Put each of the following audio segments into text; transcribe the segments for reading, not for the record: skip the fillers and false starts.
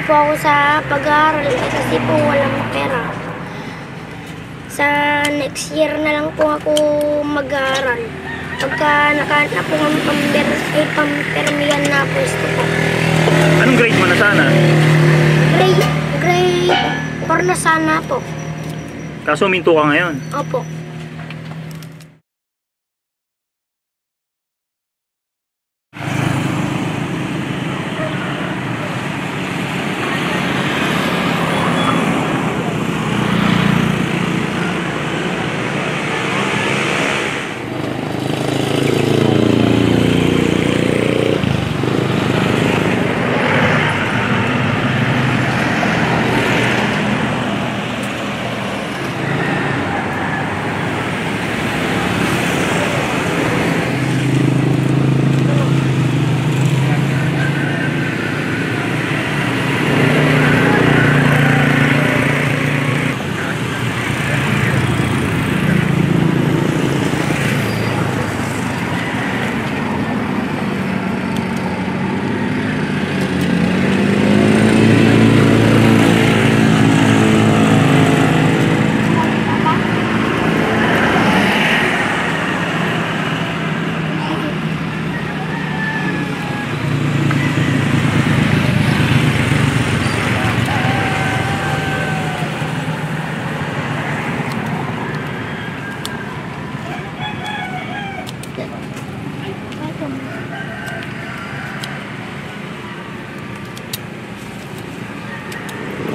po ako sa pag-aaral kasi po walang pera. Sa next year na lang po ako mag-aaral. Pagka nakahanap na po ng pampermihan na pwesto po. Anong grade mo na sana? Grade 4 na sana po. Kaso minto ka ngayon. Opo.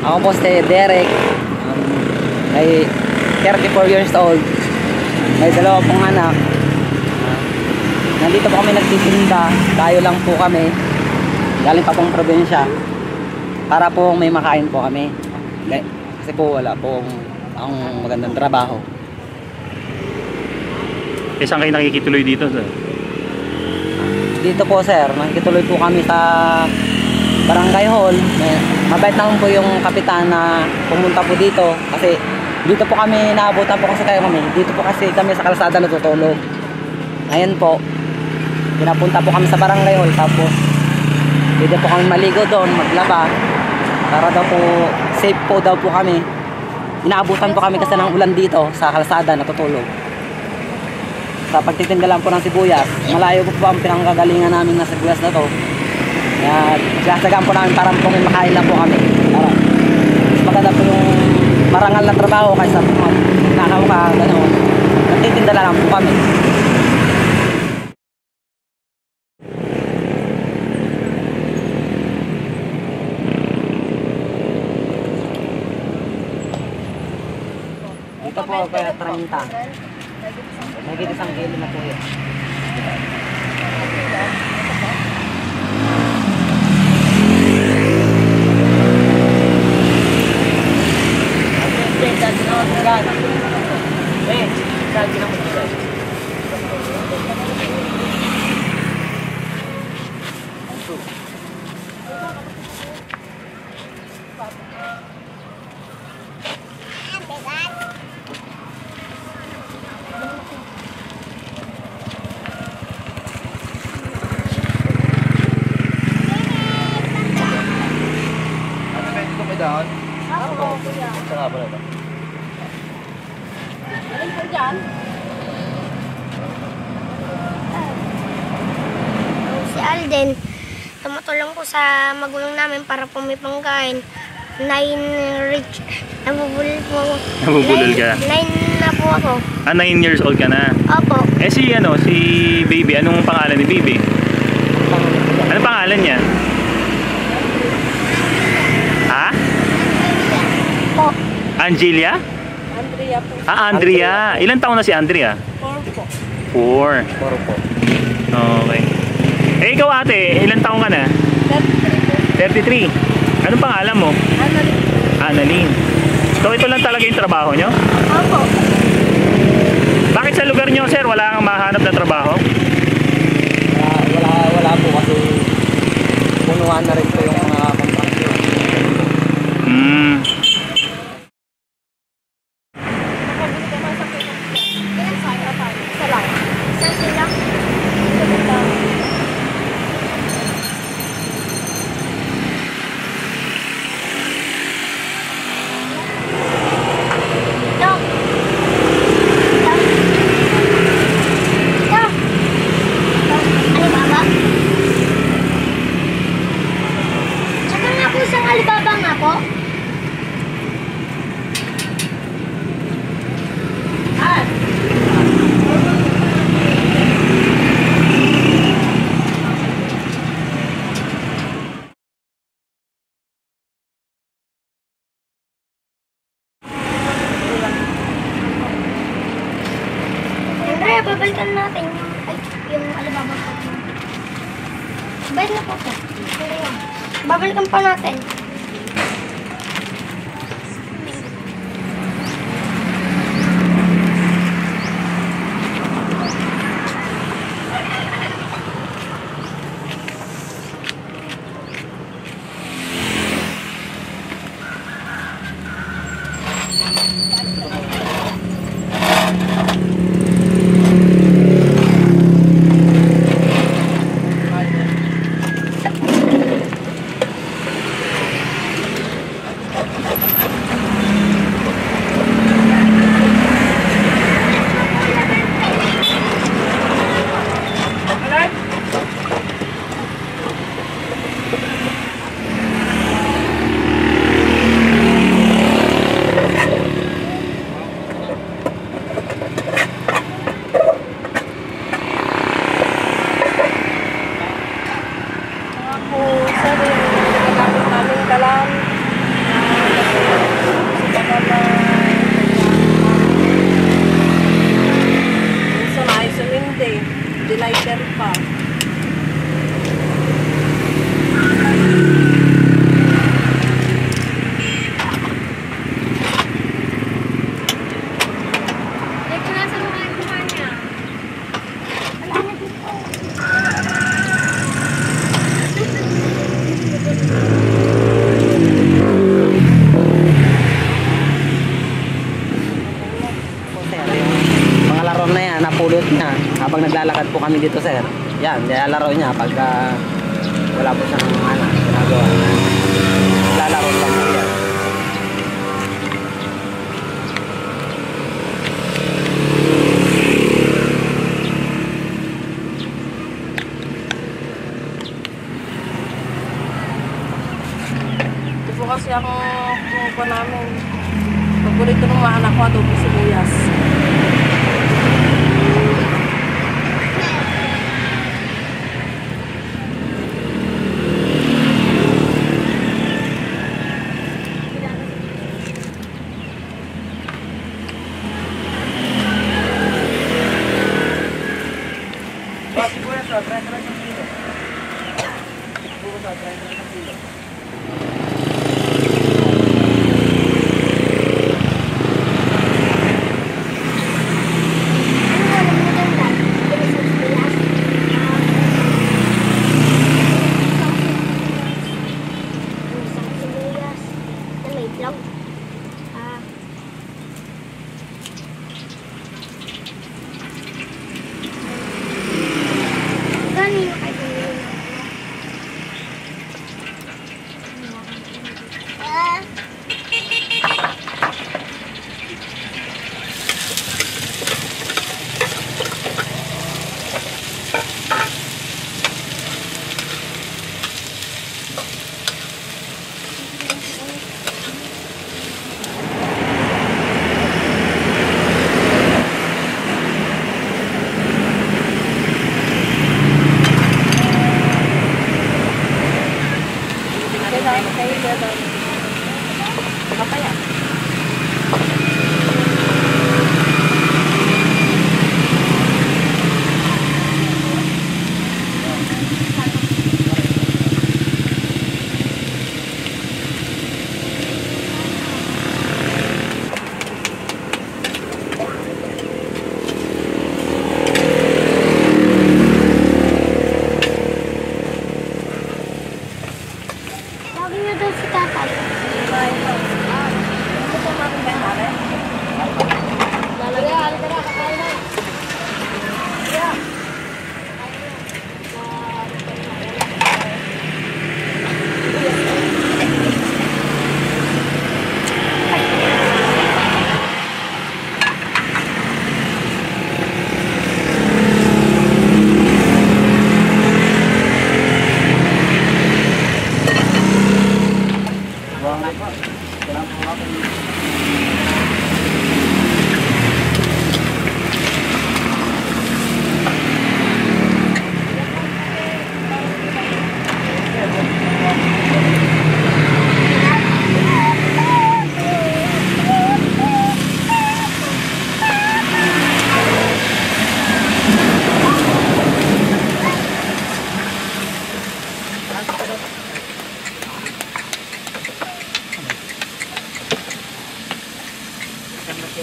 Ako po si Derek, ay 34 years old, may 2 pong anak. Nandito po kami nagtitinda, tayo lang po kami, galing pa pong probinsya, para po may makain po kami. Kasi po wala pong ang magandang trabaho. Eh, saan kayo nakikituloy dito, sir? Dito po sir, nakikituloy po kami sa Barangay Hall. Mabait naman po yung kapitan na pumunta po dito kasi dito po kami naabutan po kasi kami. Dito po kasi kami sa kalsada natutulog. Ngayon po, pinapunta po kami sa Barangay Hall tapos pwede po kami maligo doon, maglaba para daw po safe po daw po kami. Inaabutan po kami kasi ng ulan dito sa kalsada natutulog. Sa pagtitinda lang po ng sibuyas, malayo po ang pinanggagalingan namin na sibuyas na to. Kaya sinasagaan po namin para po may makain lang po kami. Para mas maganda po yung marangal na trabaho kaysa po nakakauka, gano'n. Nagtitinda lang po kami. Dito po kaya 30. Nagigit isang kilo na po yun. Doon? Ako, kuya. Ito nga pala ito. Alin po dyan? Si Alden, tumutulong po sa magulang namin para po may pangkain. 9 rich. Nabubulol po ako. Nabubulol ka? 9 na po ako. Ah, 9 years old ka na? Opo. Eh si Baby, anong pangalan ni Baby? Anong pangalan niya? Ha? Po. Angelia? Andrea po. Ah, Andrea. Ilan taon na si Andrea? 4 po. 4. Puro po. Okay. Eh ikaw ate, ilan taon ka na? 33 po. 33. Anong pangalan mo? Annalyn. Annalyn. So ito lang talaga yung trabaho nyo? Opo. Bakit sa lugar nyo, sir, wala kang mahanap na trabaho? Wala po kasi punuan na rin po yung mga kontraksyon. Isa lang. Isang sila. Isa. babalikan natin yung, ay, yung Alibaba po. Bayad na po, sir. Pero yun. Babalikan pa natin. Delighter pa. Napulot niya habang naglalakad po kami dito, sir. Yan, nilalaro niya pag wala po siyang ginagawa. Lalaro lang po yan. Ito po kasi ang kumuha namin. Paborito ng mga anak ko, adobo sibuyas.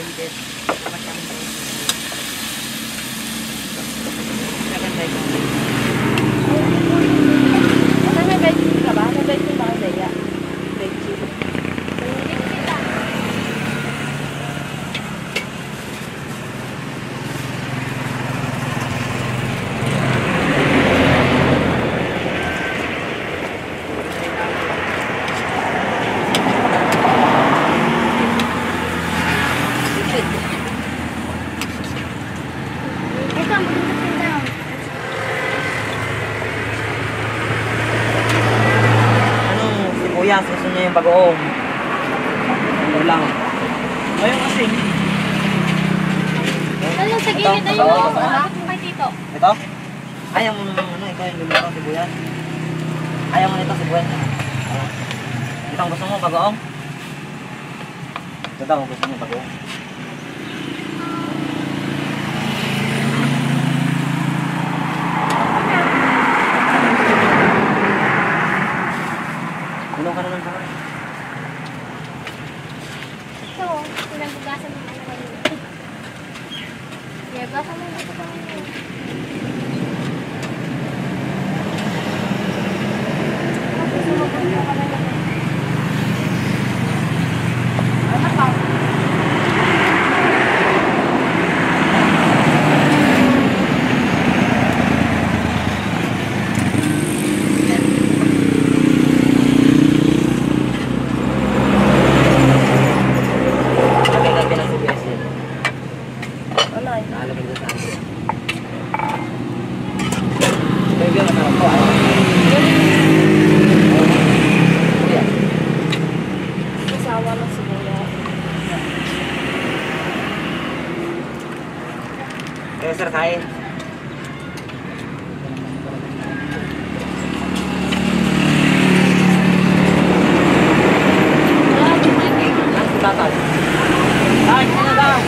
David. Maganda ito. Ano may veggie ka ba? May veggie ba kasi ya? Veggie. Ito, maganda daw. Anong sibuyas? Gusto niya yung bagoong? Ano lang. Ngayon kasi. Lalo sa Ito, gilid tayo. bagoong. Bakit mo kay tito? Ito? Ayaw mo naman ano, ikaw yung lumito ng sibuyas. Ayaw mo nito sibuyas. Ito ang gusto mo, bagoong? Ito daw ang gusto mo, bagoong. Tulong ka na ng kamay. Ito, pinagbugasan mo na kanina. Yeah, baka mo dito pa kanina. Lagay ng sibuyas din. Ano eh? Nakalagay doon sa akin. Baby, masarap po. Sibuyas. Kasawa ng sibuyas. Kaya sir, kain. Ang tatay. Kain ka na daw.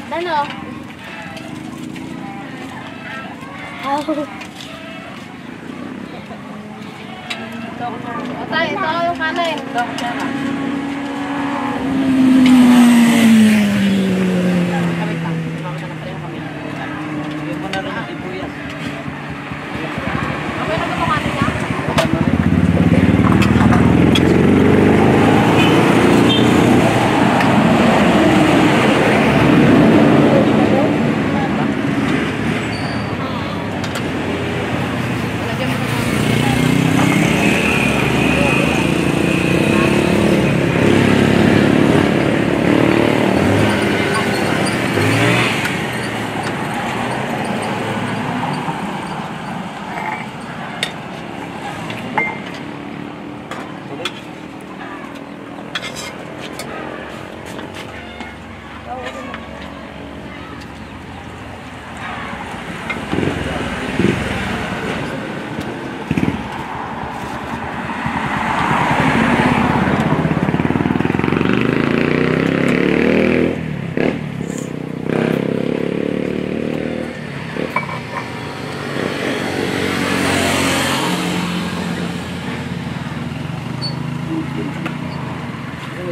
Ano? Ito yung kanin. Ito ako siya. Kamit lang. Kumakain na pala yung kamit. Bigyan mo na rin ng sibuyas. Okay na ba ito kanin niya?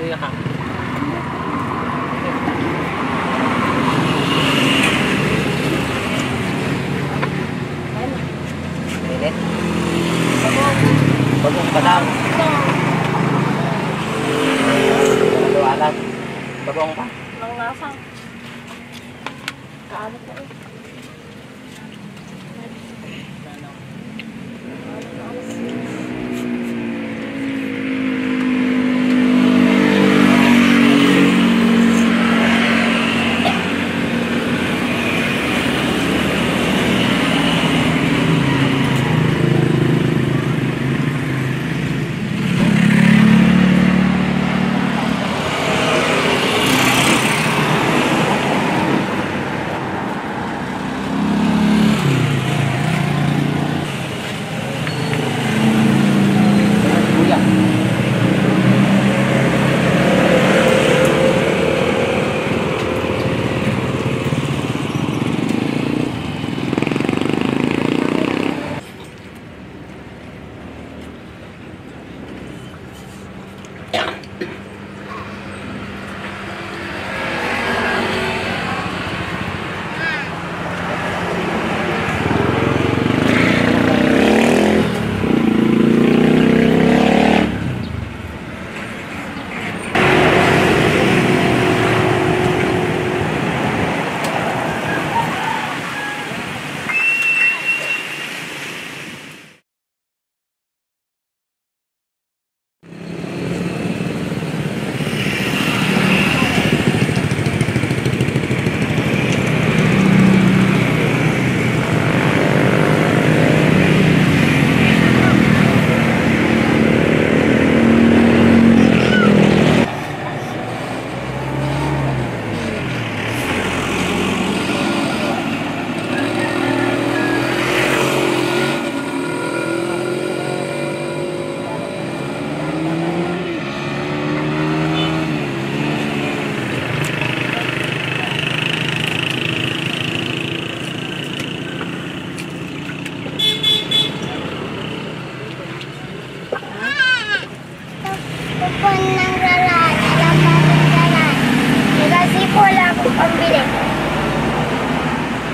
Iyak ka. Init. Bagong pa lang. Naliwanag. Bagong pa. Nang lasang. Kaanot na eh.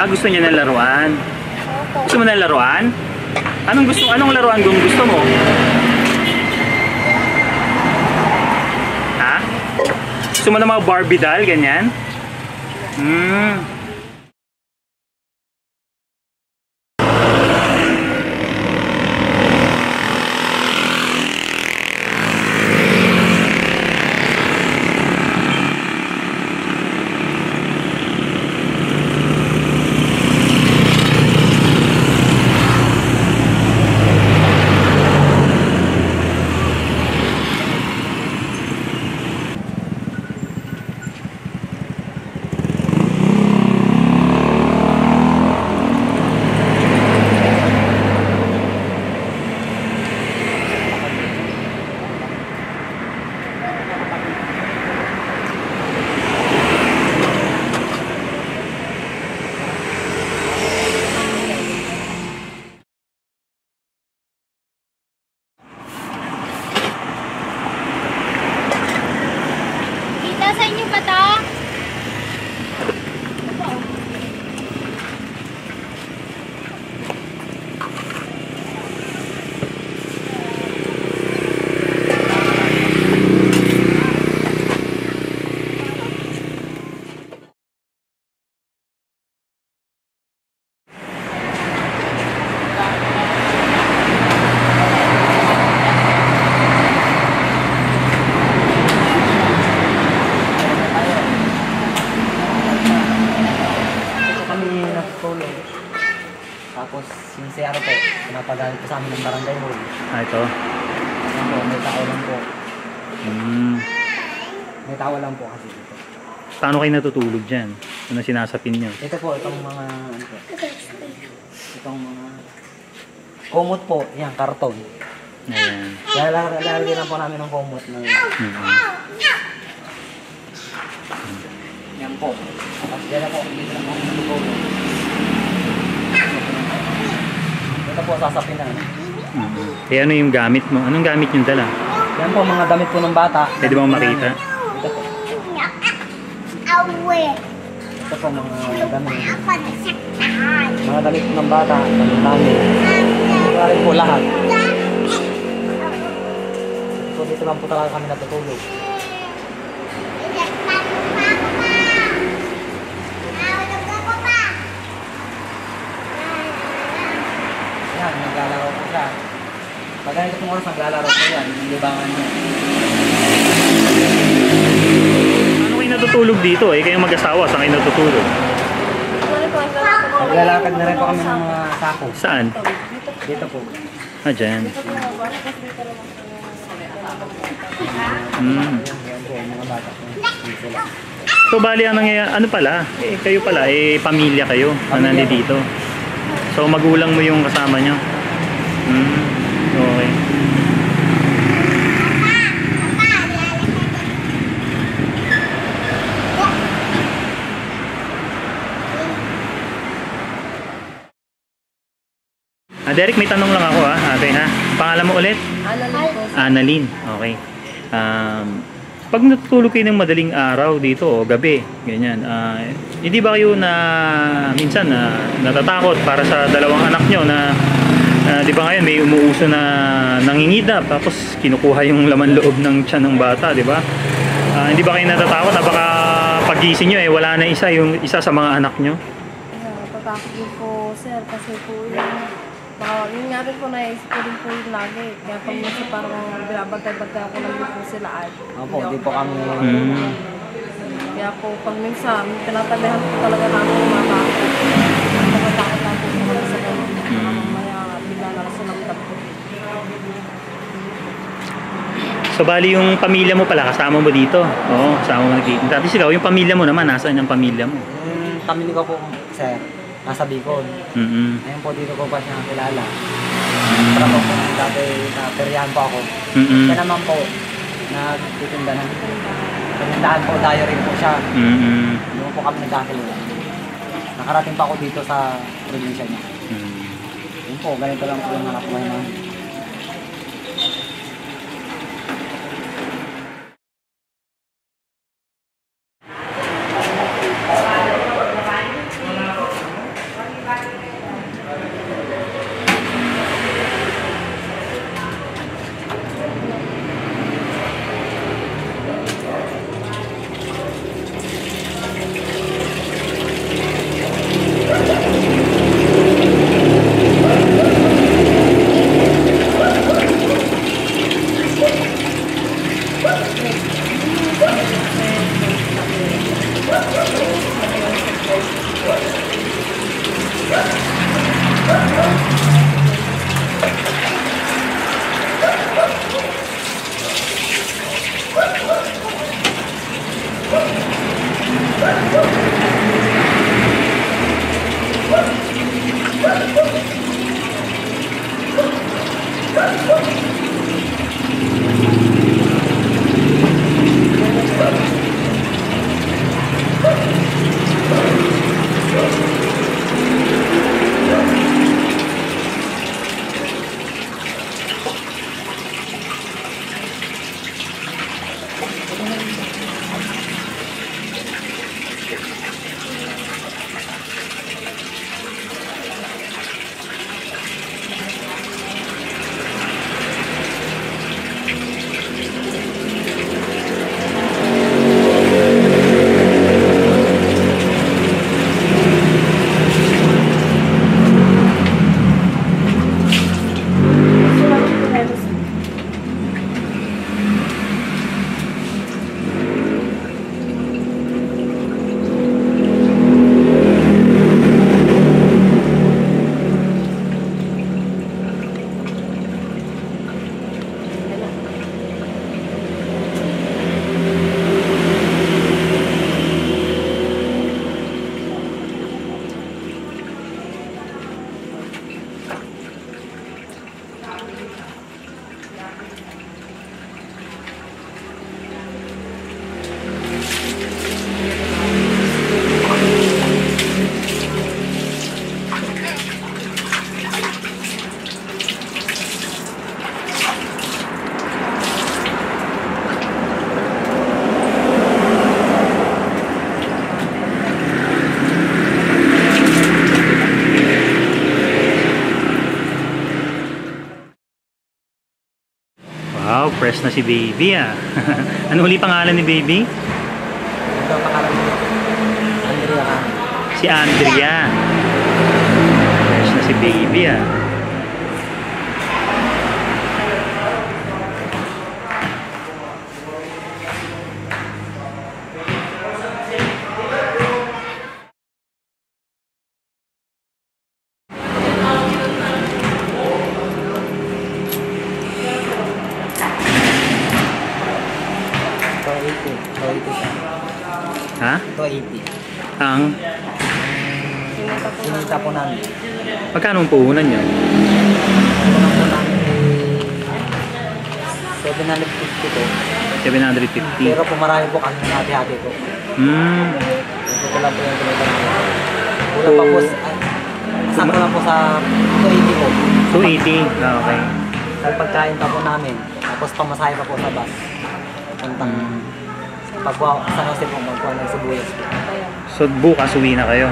Ah, gusto niya ng laruan. Opo. Gusto mo ng laruan? Anong laruan gusto mo? Ha? Gusto mo ng mga Barbie doll, ganyan? Tita, sa inyo ba to? Dito kami natutulog. Tapos yung CR po, pinapagamit po sa amin ng barangay hall. Ah, ito. Yan po, may tao lang po. May tao lang po kasi dito. Paano kayo natutulog dyan? Ano sinasapin nyo? Ito po, itong mga, ano po, itong mga kumot po, yan, karton. Ayan. Lalagyan lang po namin ng kumot na yan po. Tapos dyan na po, dito na po kami natutulog. Ito po, sasapin na. Eh, ano yung gamit mo? Anong gamit yung dala? Yan po, mga damit po ng bata. Pwede ba makita? Ito po. Ito po, mga damit. Mga damit ng bata, damit namin. Wala rin po lahat. So dito lang po talaga kami natutulog. Yan, naglalaro po siya. Pag ganito pong oras, naglalaro po yan. Yung libangan niya. Ano kayo natutulog dito? Eh, kayong mag-asawa, saan kayo natutulog? Naglalakad na rin po kami ng mga sako. Saan? Dito po. Ah, dyan. Yan po, mga bata po. Dito sila. So, bali, ang ano pala? Eh, kayo pala, eh, pamilya kayo na nandito. So, magulang mo yung kasama nyo? Okay. Derek, may tanong lang ako ate ha. Pangalan mo ulit? Analin po. Annalyn. Okay. Pag natutulog kayo ng madaling araw dito o gabi, ganyan, hindi ba kayo na minsan natatakot para sa dalawang anak nyo na di ba ngayon may umuuso na nangingidap tapos kinukuha yung laman loob ng tiyan ng bata, di ba? Hindi ba kayo natatakot na baka pagising nyo wala na yung isa sa mga anak nyo? Natatakot din po, sir, kasi po yun nga rin po, naisip ko din po yun lagi. Kaya pag minsan parang binabagay-bagay ako lang din po sila ay. Opo, di po kami. Kaya po pag minsan, tinatabihan po talaga namin umatakot. Natatakot lang po sa mga sa ganun. Mamaya bigla na sulamdap po. So bali yung pamilya mo pala, kasama mo dito? Oo, kasama mo dito. Tapos ikaw, yung pamilya mo naman, nasaan yung pamilya mo? Pamilya ko po, sir, nasa Bicol. Ngayon po dito ko pa siya nakilala. Para po po, dati na-peryahan po ako. Siya naman po, nagtitinda ng panindahan po, dayo rin po siya. Doon po kami nagkakilala. Nakarating pa ako dito sa probinsya niya. Yun po, ganito lang po yung mga buhay namin. Wow, fresh na si baby ah. Ano uli pangalan ni baby? Ito ang pangalan niya. Andrea ka. Si Andrea. Fresh na si baby ah. Ha? 280. Ang Sinita po namin. magkano ang puhunan niya? Punan po namin 750 po. 750. Pero po marami po kami hati-hati po. Ito ko lang po yung kumita namin. Kulang pa po, sakto lang po sa 280 po. 280. Ah, okay. Sa pagkain pa po namin. Tapos pamasahe pa po sa bus. Puntang pagbuha sa Jose po, magbuha ng sibuyas po. So bukas uwi na kayo.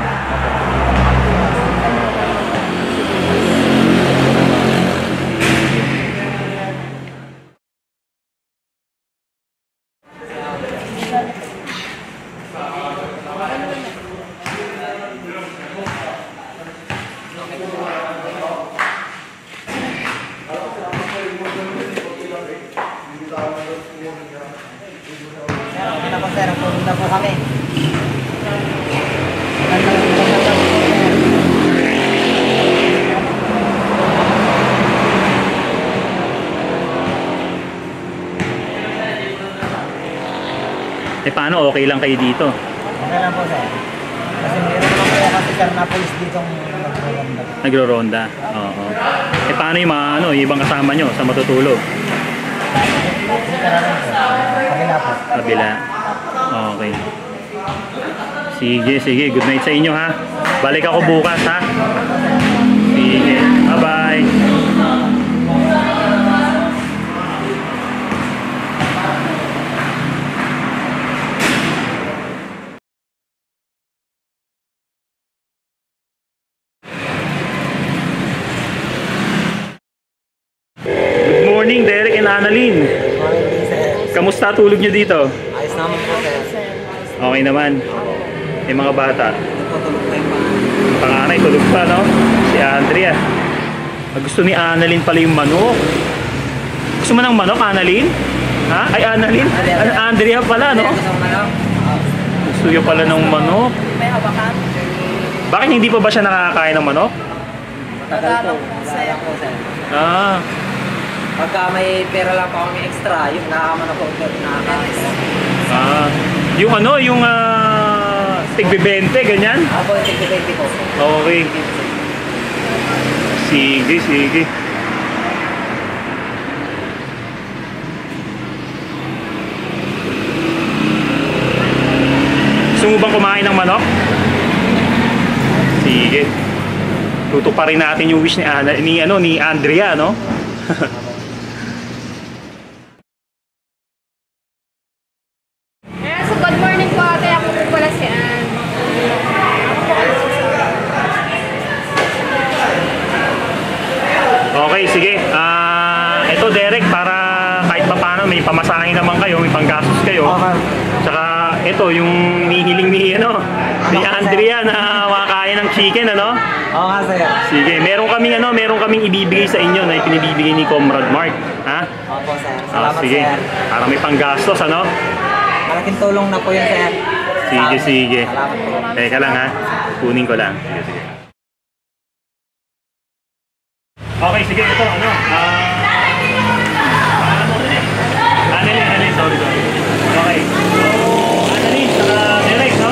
Sir, okay na po sir. Punta po kami. Eh paano, okay lang kayo dito? Okay lang po sir. Kasi meron naman po kasi sir na police dito nagro-ronda. Nagro-ronda. Oo. Eh paano yung mga ano, yung ibang kasama nyo sa matutulog? Kabila po. Kabila. Okay. Sige, sige. Good night sa inyo ha. Balik ako bukas ha. Sige. Bye-bye. Good morning, Derek and Annalyn. Morning din sir. Kamusta tulog nyo dito? Ayos naman po sir. Okay naman. Yung mga bata. Tutulog pa yung Panganay, tulog pa, no? Si Andrea. Gusto ni Annalyn pala yung manok. Gusto mo ng manok, Annalyn? Ha? Ay, Annalyn? Andrea pala, no? Gusto mo na lang? Gusto niyo pala ng manok. May hawakan. Bakit hindi pa ba siya nakakain ng manok? Matagal po. Matagal po sir. Ah, Pagka may pera lang pa kami extra, yung nakakaman ako, nakakaman. yung ano, yung tigbe-20, ganyan? Opo, tig-20 po. Okay. Sige, sige. Gusto mo bang kumain ng manok? Sige. Tutuparin natin yung wish ni Andrea, no? So good morning po ate, ako po pala si Ann. Okay, sige. Ito Derek, para kahit pa paano may pamasahin naman kayo, may panggastos kayo. Okay. Tsaka ito yung nihiling ni Andrea na makakain ng chicken, ano? Oo nga, sir. Sige, meron kaming ibibigay sa inyo na ipinibibigay ni Comrade Mark, ha? Opo, sir. Salamat, Sige. sir. Para may panggastos, ano? Malaking tulong na po yun, sir. Sige, sige. Salamat po. Teka lang, ha? Kunin ko lang. Sige, sige. Okay, sige, ito, ano? Annalyn, sorry. Okay. So, Annalyn, saka Derek, no?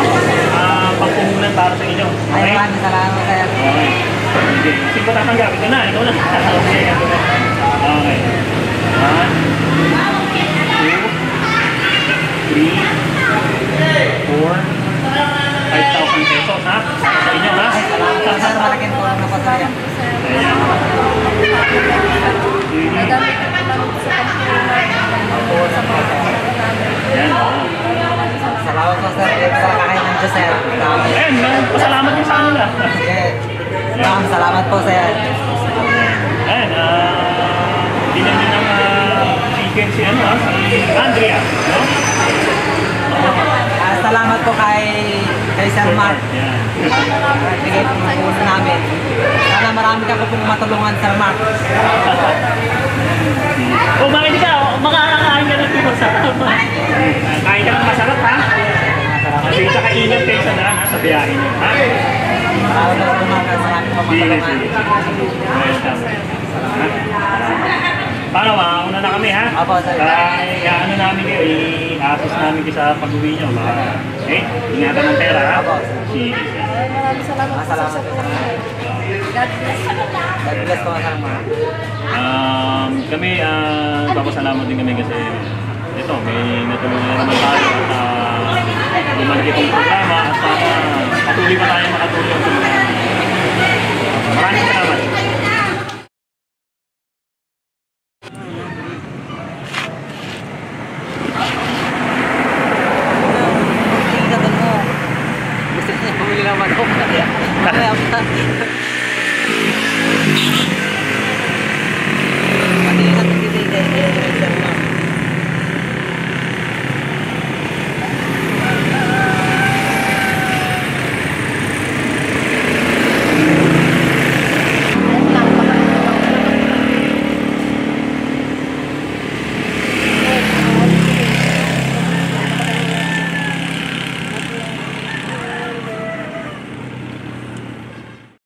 Pagpuhunan para sa inyo. Ay, Okay? maraming salamat, sir. Okay. Sige. Sige ko tatanggap. Ikaw na. Okay. Okay. 1, 2, 3, 4, 5,000 pesos, ha? Sa inyo, ha? Salamat po, sir. Malaking tulong na po, sir. Ayan. Nagamit ko po namin sa pagpunan sa mga Ayan, oo. Salamat po, sir. Hindi ko talaga kayo ng Diyos, sir. Ayan, pasalamat din sa kanila. Sige. Maraming salamat po, sir. Ayan, bilang din ng chicken si Andrea, no? Salamat po kay Sir Mark. Ayan. Bigay po ng tulong namin. Sana marami ka po pong matulungan, Sir Mark. Bakit ka? Makakakain ka ng tipo sa kain ka ng masarap, ha? Kasi sa kaingat kayo sa daan, ha? Sa biyahe nyo, ha? Maraming salamat, sir. Marami po Sige, matulungan. sige. Paano, mauna na kami, ha? Apo, sir. Ano namin kayo, i-assist namin kayo sa pag-uwi nyo. Okay? Ingatan ng pera, ha? Apo. Sige. Maraming salamat po Salamat sa po, sir. God bless. God bless po, Sir Mark. Kami, papasalamat din kami kasi ito, may natulungan na naman tayo at bumalik itong programa at